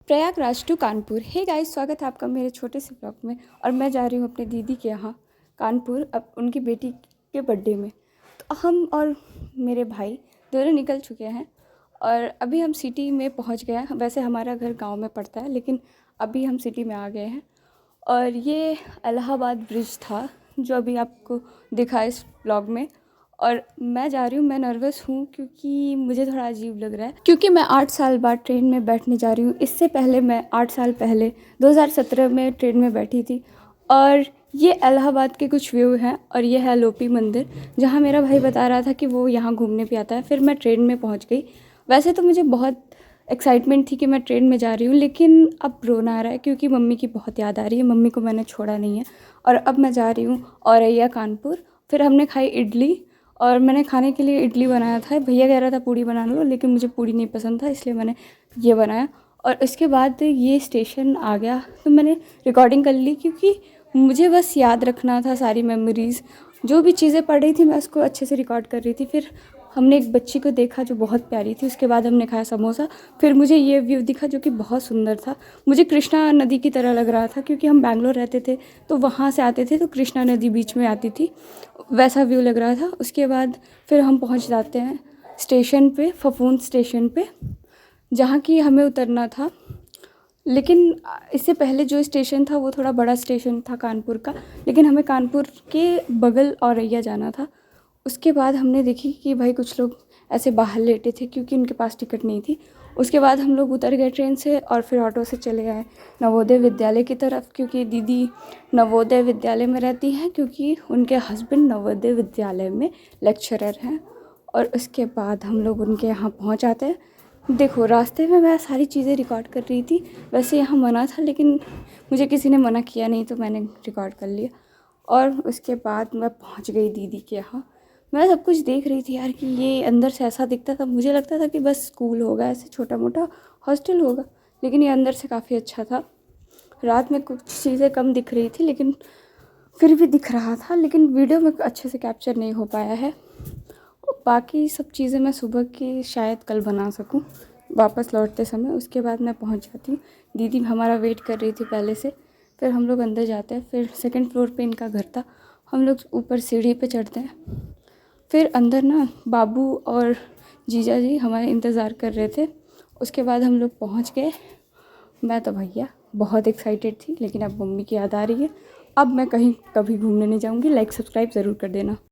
Prayagraj to Kanpur. Hey guys, स्वागत है आपका मेरे छोटे से ब्लॉग में। और मैं जा रही हूँ अपने दीदी के यहाँ कानपुर, अब उनकी बेटी के बर्थडे में। तो हम और मेरे भाई दोनों निकल चुके हैं और अभी हम सिटी में पहुँच गए हैं। वैसे हमारा घर गांव में पड़ता है, लेकिन अभी हम सिटी में आ गए हैं। और ये इलाहाबाद ब्रिज था जो अभी आपको दिखा इस ब्लॉग में। और मैं जा रही हूँ, मैं नर्वस हूँ क्योंकि मुझे थोड़ा अजीब लग रहा है, क्योंकि मैं 8 साल बाद ट्रेन में बैठने जा रही हूँ। इससे पहले मैं 8 साल पहले 2017 में ट्रेन में बैठी थी। और ये इलाहाबाद के कुछ व्यू हैं और ये है लोपी मंदिर, जहाँ मेरा भाई बता रहा था कि वो यहाँ घूमने भी आता है। फिर मैं ट्रेन में पहुँच गई। वैसे तो मुझे बहुत एक्साइटमेंट थी कि मैं ट्रेन में जा रही हूँ, लेकिन अब रोना आ रहा है क्योंकि मम्मी की बहुत याद आ रही है। मम्मी को मैंने छोड़ा नहीं है। और अब मैं जा रही हूँ औरैया कानपुर। फिर हमने खाई इडली, और मैंने खाने के लिए इडली बनाया था। भैया कह रहा था पूड़ी बना लो, लेकिन मुझे पूड़ी नहीं पसंद था, इसलिए मैंने ये बनाया। और उसके बाद ये स्टेशन आ गया तो मैंने रिकॉर्डिंग कर ली, क्योंकि मुझे बस याद रखना था सारी मेमोरीज़। जो भी चीज़ें पढ़ रही थी मैं उसको अच्छे से रिकॉर्ड कर रही थी। फिर हमने एक बच्ची को देखा जो बहुत प्यारी थी। उसके बाद हमने खाया समोसा। फिर मुझे ये व्यू दिखा जो कि बहुत सुंदर था। मुझे कृष्णा नदी की तरह लग रहा था, क्योंकि हम बैंगलोर रहते थे तो वहाँ से आते थे तो कृष्णा नदी बीच में आती थी, वैसा व्यू लग रहा था। उसके बाद फिर हम पहुँच जाते हैं स्टेशन पे, फफूंद स्टेशन पे, जहाँ की हमें उतरना था। लेकिन इससे पहले जो स्टेशन था वो थोड़ा बड़ा स्टेशन था कानपुर का, लेकिन हमें कानपुर के बगल औरैया जाना था। उसके बाद हमने देखी कि भाई कुछ लोग ऐसे बाहर लेटे थे क्योंकि उनके पास टिकट नहीं थी। उसके बाद हम लोग उतर गए ट्रेन से और फिर ऑटो से चले आए नवोदय विद्यालय की तरफ, क्योंकि दीदी नवोदय विद्यालय में रहती हैं, क्योंकि उनके हस्बैंड नवोदय विद्यालय में लेक्चरर हैं। और उसके बाद हम लोग उनके यहाँ पहुँच जाते हैं। देखो, रास्ते में मैं सारी चीज़ें रिकॉर्ड कर रही थी। वैसे यहाँ मना था, लेकिन मुझे किसी ने मना किया नहीं तो मैंने रिकॉर्ड कर लिया। और उसके बाद मैं पहुँच गई दीदी के यहाँ। मैं सब कुछ देख रही थी यार कि ये अंदर से ऐसा दिखता था, मुझे लगता था कि बस स्कूल होगा, ऐसे छोटा मोटा हॉस्टल होगा, लेकिन ये अंदर से काफ़ी अच्छा था। रात में कुछ चीज़ें कम दिख रही थी, लेकिन फिर भी दिख रहा था, लेकिन वीडियो में अच्छे से कैप्चर नहीं हो पाया है। बाकी सब चीज़ें मैं सुबह की शायद कल बना सकूं वापस लौटते समय। उसके बाद मैं पहुंच जाती हूँ। दीदी हमारा वेट कर रही थी पहले से। फिर हम लोग अंदर जाते हैं। फिर सेकंड फ्लोर पे इनका घर था। हम लोग ऊपर सीढ़ी पे चढ़ते हैं। फिर अंदर ना बाबू और जीजा जी हमारे इंतज़ार कर रहे थे। उसके बाद हम लोग पहुँच गए। मैं तो भैया बहुत एक्साइटेड थी, लेकिन अब मम्मी की याद आ रही है। अब मैं कहीं कभी घूमने नहीं जाऊँगी। लाइक सब्सक्राइब ज़रूर कर देना।